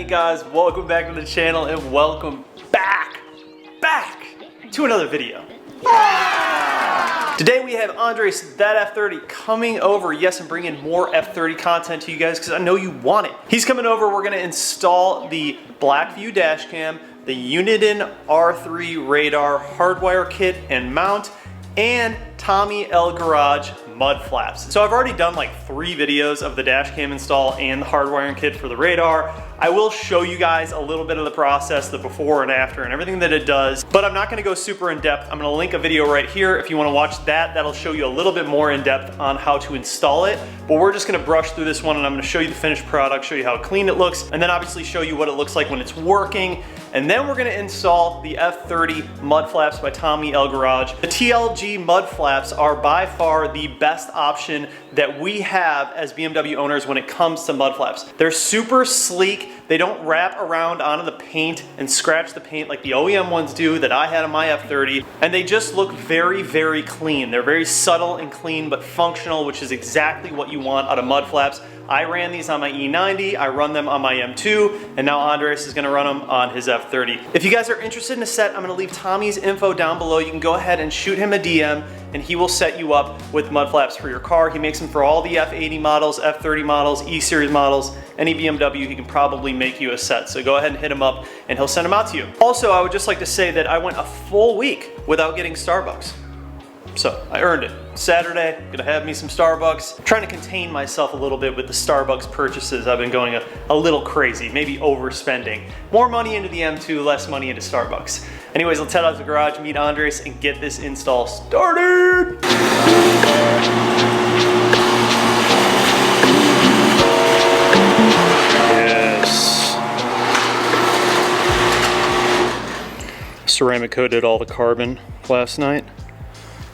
Guys, welcome back to the channel and welcome back to another video. Today we have Andres, that F30, coming over, yes, and bringing more F30 content to you guys because I know you want it. He's coming over, we're gonna install the Blackvue Dashcam, the Uniden R3 radar hardwire kit and mount, and Tommy L Garage mud flaps. So I've already done like 3 videos of the Dashcam install and the hardwiring kit for the radar. I will show you guys a little bit of the process, the before and after and everything that it does, but I'm not gonna go super in depth. I'm gonna link a video right here if you wanna watch that. That'll show you a little bit more in depth on how to install it, but we're just gonna brush through this one and I'm gonna show you the finished product, show you how clean it looks, and then obviously show you what it looks like when it's working. And then we're gonna install the F30 mud flaps by Tommy L Garage. The TLG mud flaps are by far the best option that we have as BMW owners when it comes to mud flaps. They're super sleek. They don't wrap around onto the paint and scratch the paint like the OEM ones do that I had on my F30. And they just look very, very clean. They're very subtle and clean, but functional, which is exactly what you want out of mud flaps. I ran these on my E90, I run them on my M2, and now Andres is gonna run them on his F30. If you guys are interested in a set, I'm gonna leave Tommy's info down below. You can go ahead and shoot him a DM, and he will set you up with mud flaps for your car. He makes them for all the F80 models, F30 models, E-Series models, any BMW, he can probably make you a set. So go ahead and hit him up, and he'll send them out to you. Also, I would just like to say that I went a full week without getting Starbucks. So I earned it. Saturday, gonna have me some Starbucks. I'm trying to contain myself a little bit with the Starbucks purchases. I've been going a little crazy, maybe overspending. More money into the M2, less money into Starbucks. Anyways, let's head out to the garage, meet Andres, and get this install started. Yes. Ceramic coated all the carbon last night.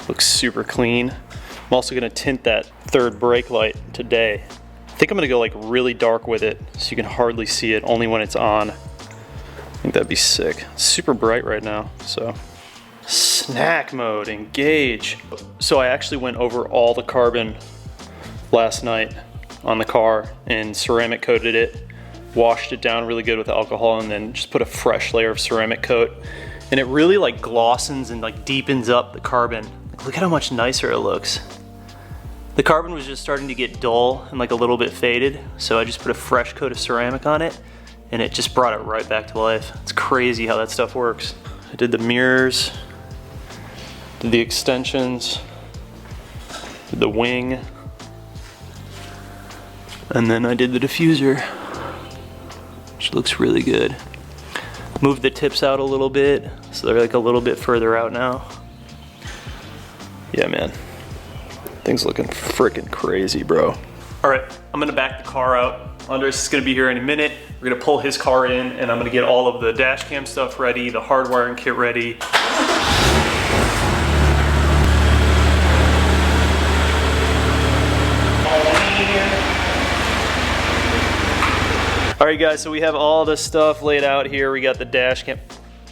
Looks super clean. I'm also gonna tint that third brake light today. I think I'm gonna go like really dark with it so you can hardly see it, only when it's on. I think that'd be sick. It's super bright right now, so. Snack mode, engage. So I actually went over all the carbon last night on the car and ceramic coated it, washed it down really good with alcohol, and then just put a fresh layer of ceramic coat. And it really like glossens and like deepens up the carbon. Look at how much nicer it looks. The carbon was just starting to get dull and like a little bit faded, so I just put a fresh coat of ceramic on it and it just brought it right back to life. It's crazy how that stuff works. I did the mirrors, did the extensions, did the wing, and then I did the diffuser, which looks really good. Moved the tips out a little bit, so they're like a little bit further out now. Yeah, man, things looking freaking crazy, bro. All right, I'm gonna back the car out, Andres is gonna be here any minute. We're gonna pull his car in and I'm gonna get all of the dash cam stuff ready, the hardwiring kit ready. All right guys, so we have all this stuff laid out here. We got the dash cam.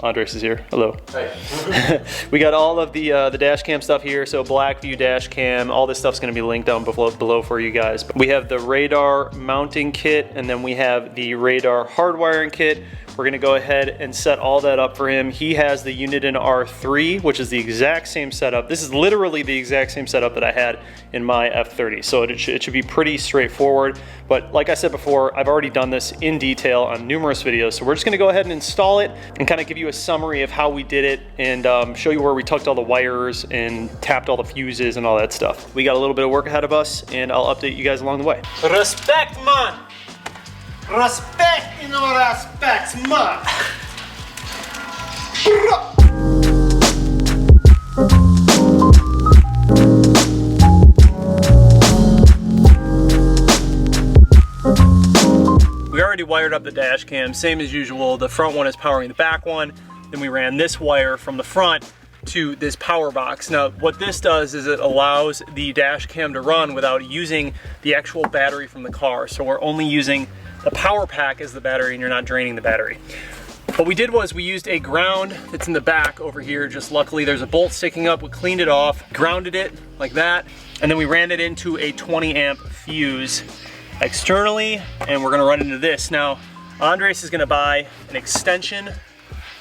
Andres is here. Hello. Hi. We got all of the dash cam stuff here. So Blackvue dash cam, all this stuff's going to be linked down below for you guys. We have the radar mounting kit, and then we have the radar hardwiring kit. We're going to go ahead and set all that up for him. He has the Uniden R3, which is the exact same setup. This is literally the exact same setup that I had in my F30. So it should be pretty straightforward. But like I said before, I've already done this in detail on numerous videos. So we're just going to go ahead and install it and kind of give you a summary of how we did it and show you where we tucked all the wires and tapped all the fuses and all that stuff. We got a little bit of work ahead of us, and I'll update you guys along the way. Respect, man! Respect in all aspects, man! We already wired up the dash cam, same as usual. The front one is powering the back one. Then we ran this wire from the front to this power box. Now, what this does is it allows the dash cam to run without using the actual battery from the car. So we're only using the power pack as the battery, and you're not draining the battery. What we did was we used a ground that's in the back over here. Just luckily there's a bolt sticking up. We cleaned it off, grounded it like that, and then we ran it into a 20 amp fuse externally, and we're gonna run into this. Now, Andres is gonna buy an extension,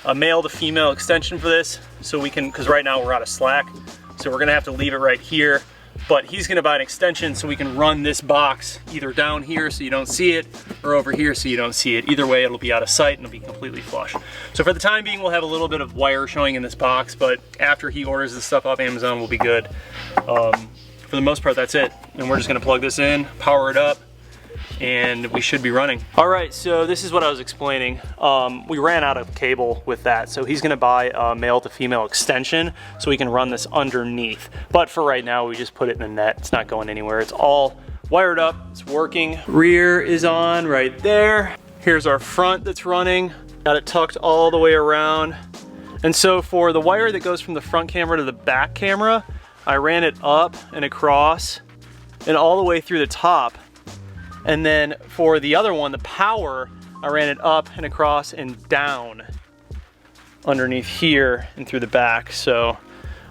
a male to female extension for this, so we can, because right now we're out of slack, so we're gonna have to leave it right here. But he's gonna buy an extension so we can run this box either down here so you don't see it, or over here so you don't see it. Either way, it'll be out of sight and it'll be completely flush. So for the time being, we'll have a little bit of wire showing in this box, but after he orders this stuff off Amazon, we'll be good. For the most part, that's it. And we're just gonna plug this in, power it up, and we should be running. All right, so this is what I was explaining. We ran out of cable with that, so he's gonna buy a male to female extension so we can run this underneath. But for right now, we just put it in the net. It's not going anywhere. It's all wired up, it's working. Rear is on right there. Here's our front that's running. Got it tucked all the way around. And so for the wire that goes from the front camera to the back camera, I ran it up and across and all the way through the top. And then for the other one, the power, I ran it up and across and down underneath here and through the back. So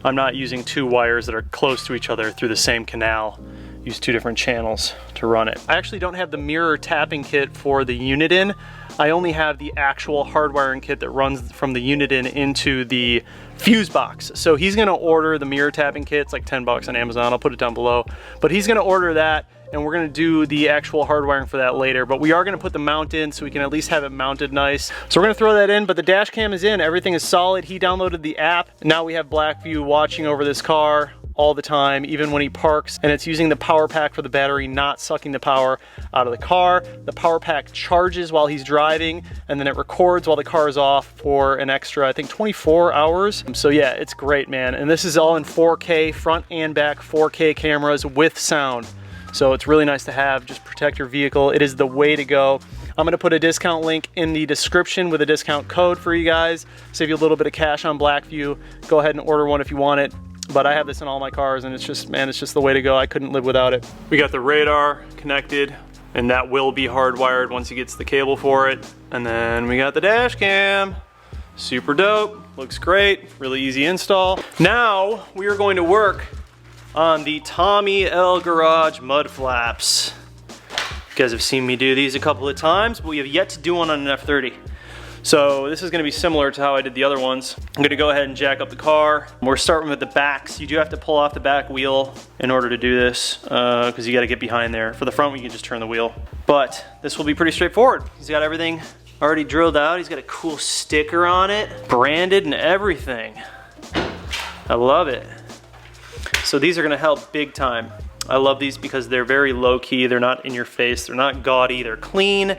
I'm not using two wires that are close to each other through the same canal. Use two different channels to run it. I actually don't have the mirror tapping kit for the Uniden. I only have the actual hardwiring kit that runs from the Uniden into the fuse box. So he's gonna order the mirror tapping kit. It's like 10 bucks on Amazon. I'll put it down below. But he's gonna order that, and we're gonna do the actual hardwiring for that later. But we are gonna put the mount in so we can at least have it mounted nice. So we're gonna throw that in, but the dash cam is in, everything is solid. He downloaded the app. Now we have Blackvue watching over this car all the time, even when he parks, and it's using the power pack for the battery, not sucking the power out of the car. The power pack charges while he's driving, and then it records while the car is off for an extra, I think, 24 hours. So yeah, it's great, man. And this is all in 4K, front and back 4K cameras with sound. So it's really nice to have. Just protect your vehicle. It is the way to go. I'm gonna put a discount link in the description with a discount code for you guys. Save you a little bit of cash on Blackvue. Go ahead and order one if you want it. But I have this in all my cars, and it's just, man, it's just the way to go. I couldn't live without it. We got the radar connected, and that will be hardwired once he gets the cable for it. And then we got the dash cam. Super dope, looks great, really easy install. Now we are going to work on the Tommy L Garage mud flaps. You guys have seen me do these a couple of times, but we have yet to do one on an F30. So this is gonna be similar to how I did the other ones. I'm gonna go ahead and jack up the car. We're starting with the backs. You do have to pull off the back wheel in order to do this, because you gotta get behind there. For the front, we can just turn the wheel. But this will be pretty straightforward. He's got everything already drilled out. He's got a cool sticker on it, branded and everything. I love it. So these are gonna help big time. I love these because they're very low key. They're not in your face. They're not gaudy. They're clean,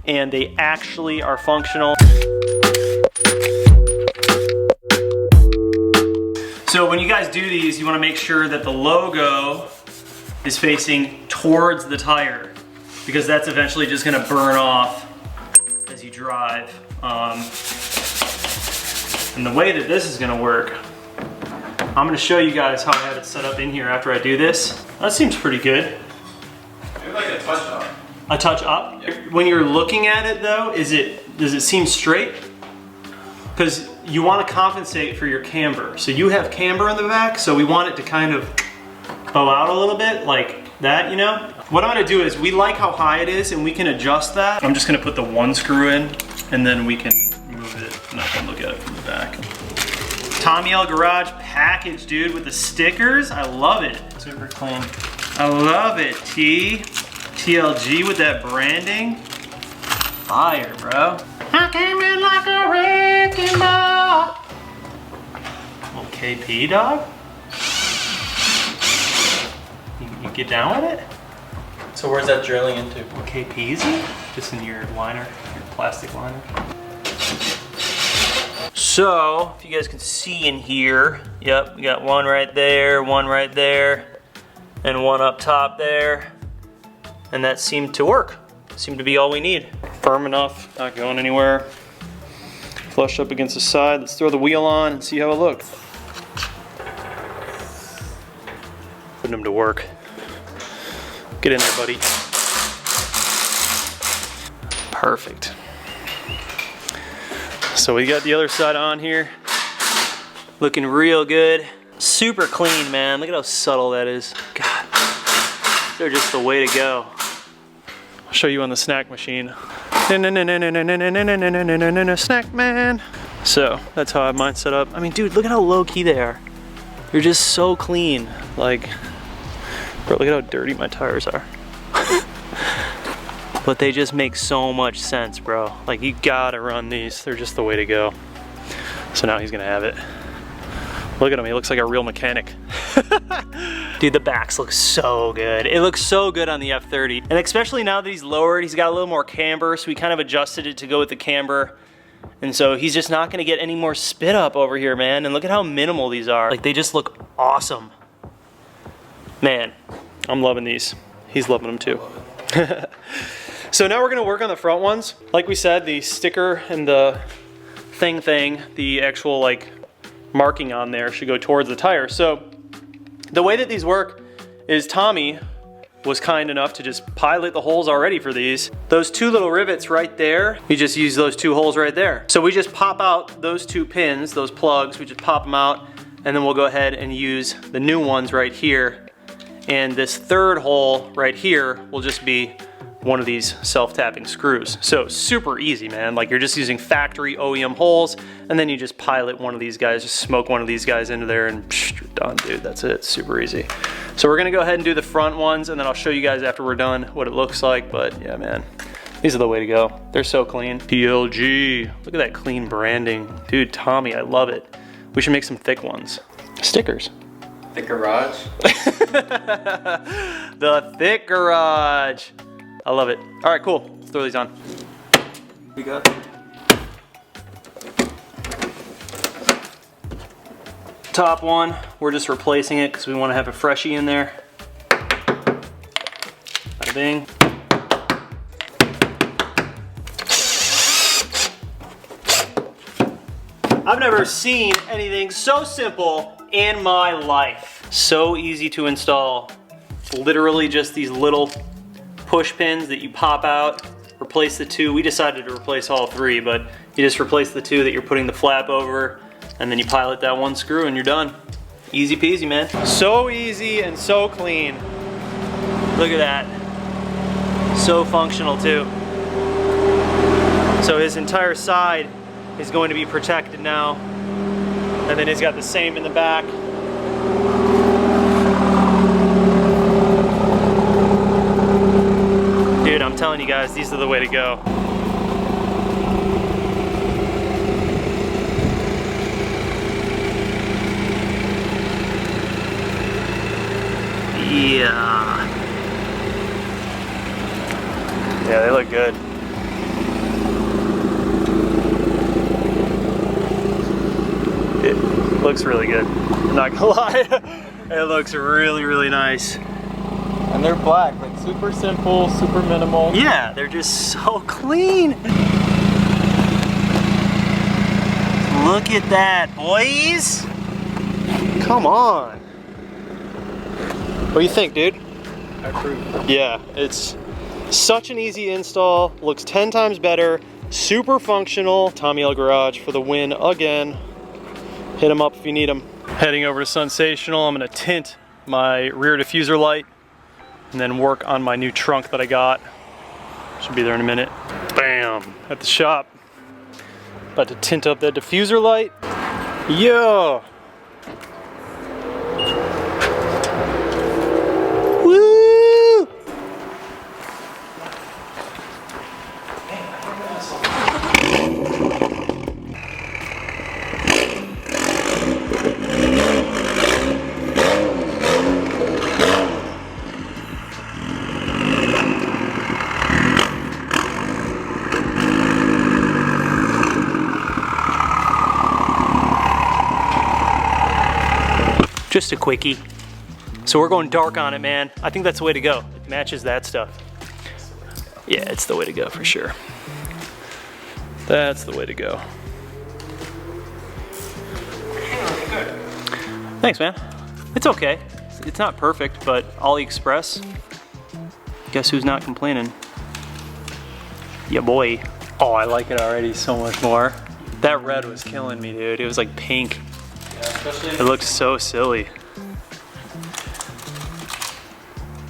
and they actually are functional. So when you guys do these, you want to make sure that the logo is facing towards the tire, because that's eventually just gonna burn off as you drive. And the way that this is gonna work, I'm gonna show you guys how I have it set up in here after I do this. That seems pretty good. Maybe like a touch up. A touch up? Yeah. When you're looking at it though, does it seem straight? Because you want to compensate for your camber. So you have camber in the back, so we want it to kind of bow out a little bit like that, you know? What I'm gonna do is, we like how high it is and we can adjust that. I'm just gonna put the one screw in and then we can move it and I can look at it from the back. Tommy L Garage package, dude, with the stickers. I love it. Super clean. I love it, TLG with that branding. Fire, bro. I came in like a wrecking ball. Little KP, dog. You get down with it? So where's that drilling into? Little KP's? Just in your liner, your plastic liner. So, if you guys can see in here, yep, we got one right there, and one up top there. And that seemed to work. Seemed to be all we need. Firm enough, not going anywhere. Flush up against the side. Let's throw the wheel on and see how it looks. Putting them to work. Get in there, buddy. Perfect. So we got the other side on here. Looking real good. Super clean, man. Look at how subtle that is. God, they're just the way to go. I'll show you on the snack machine. Snack man. So that's how I have mine set up. I mean, dude, look at how low key they are. They're just so clean. Like, bro, look at how dirty my tires are. But they just make so much sense, bro. Like, you gotta run these. They're just the way to go. So now he's gonna have it. Look at him, he looks like a real mechanic. Dude, the backs look so good. It looks so good on the F30. And especially now that he's lowered, he's got a little more camber, so we kind of adjusted it to go with the camber. And so he's just not gonna get any more spit up over here, man. And look at how minimal these are. Like, they just look awesome. Man, I'm loving these. He's loving them too. So now we're gonna work on the front ones. Like we said, the sticker and the thing, the actual like marking on there should go towards the tire. So the way that these work is Tommy was kind enough to just pilot the holes already for these. Those two little rivets right there, you just use those two holes right there. So we just pop out those two pins, those plugs, we just pop them out, and then we'll go ahead and use the new ones right here. And this third hole right here will just be one of these self-tapping screws. So super easy, man. Like, you're just using factory OEM holes, and then you just pilot one of these guys, just smoke one of these guys into there, and psh, you're done, dude. That's it, super easy. So we're gonna go ahead and do the front ones, and then I'll show you guys after we're done what it looks like. But yeah, man, these are the way to go. They're so clean. TLG, look at that clean branding. Dude, Tommy, I love it. We should make some thick ones. Stickers. The garage? The thick garage. I love it. All right, cool. Let's throw these on. We got Top one, we're just replacing it because we want to have a freshie in there. Bada bing. I've never seen anything so simple in my life. So easy to install. It's literally just these little push pins that you pop out, replace the two. We decided to replace all three, but you just replace the two that you're putting the flap over, and then you pilot that one screw and you're done. Easy peasy, man. So easy and so clean. Look at that. So functional too. So his entire side is going to be protected now. And then he's got the same in the back. Dude, I'm telling you guys, these are the way to go. Yeah. Yeah, they look good. It looks really good. I'm not gonna lie. It looks really, really nice. I And they're black, like super simple, super minimal. Yeah, they're just so clean. Look at that, boys. Come on. What do you think, dude? I approve. Yeah, it's such an easy install, looks 10 times better, super functional. Tommy L Garage for the win again. Hit him up if you need him. Heading over to Sensational, I'm gonna tint my rear diffuser light and then work on my new trunk that I got. Should be there in a minute. Bam, at the shop. About to tint up that diffuser light. Yeah. Woo! Just a quickie. So we're going dark on it, man. I think that's the way to go. It matches that stuff. Yeah, it's the way to go for sure. That's the way to go. Thanks, man. It's okay. It's not perfect, but AliExpress, guess who's not complaining? Ya boy. Oh, I like it already so much more. That red was killing me, dude. It was like pink. It looks so silly.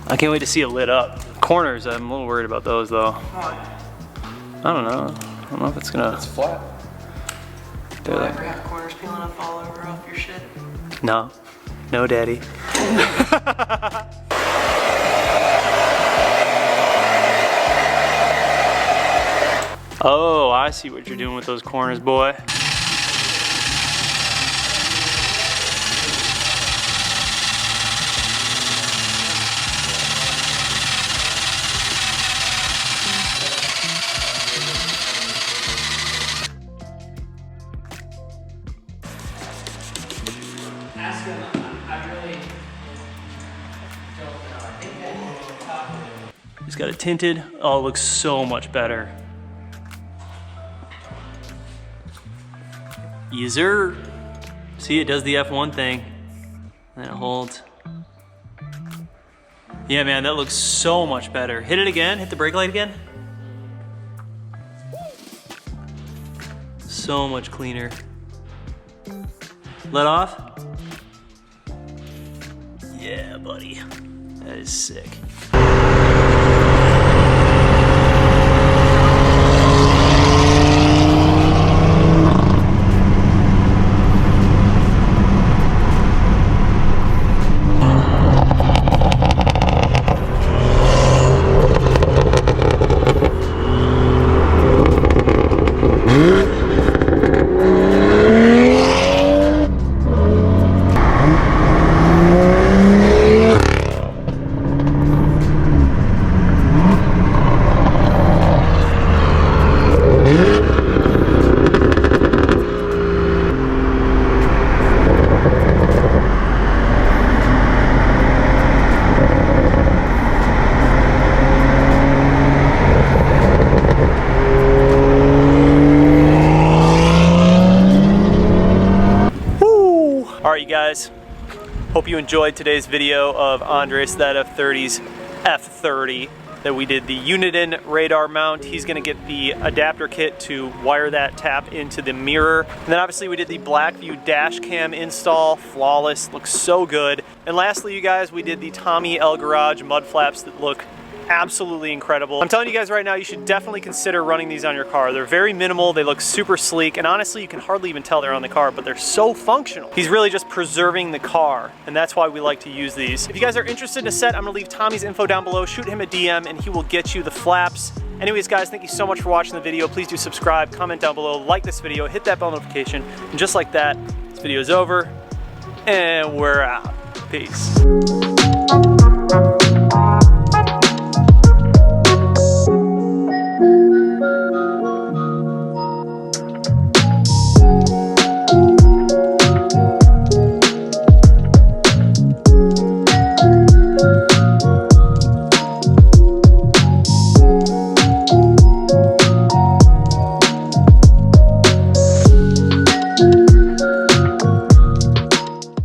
I can't wait to see it lit up. Corners, I'm a little worried about those though. I don't know. I don't know if it's gonna. It's flat. Do I ever have corners peeling up all over off your shit? No. No, daddy. Oh, I see what you're doing with those corners, boy. Ask him, I really don't know. I think that He's got it tinted. Oh, it looks so much better. User. See, it does the F1 thing. And it holds. Yeah, man, that looks so much better. Hit it again. Hit the brake light again. So much cleaner. Let off. Yeah, buddy. That is sick. Alright, you guys, hope you enjoyed today's video of Andres, that F30's F30 that we did the Uniden radar mount. He's going to get the adapter kit to wire that tap into the mirror. And then obviously we did the Blackvue Dashcam install, flawless, looks so good. And lastly, you guys, we did the Tommy L Garage mud flaps that look absolutely incredible. I'm telling you guys right now, you should definitely consider running these on your car. They're very minimal, they look super sleek, and honestly, you can hardly even tell they're on the car, but they're so functional. He's really just preserving the car, and that's why we like to use these. If you guys are interested in a set, I'm gonna leave Tommy's info down below. Shoot him a DM, and he will get you the flaps. Anyways, guys, thank you so much for watching the video. Please do subscribe, comment down below, like this video, hit that bell notification, and just like that, this video is over, and we're out. Peace.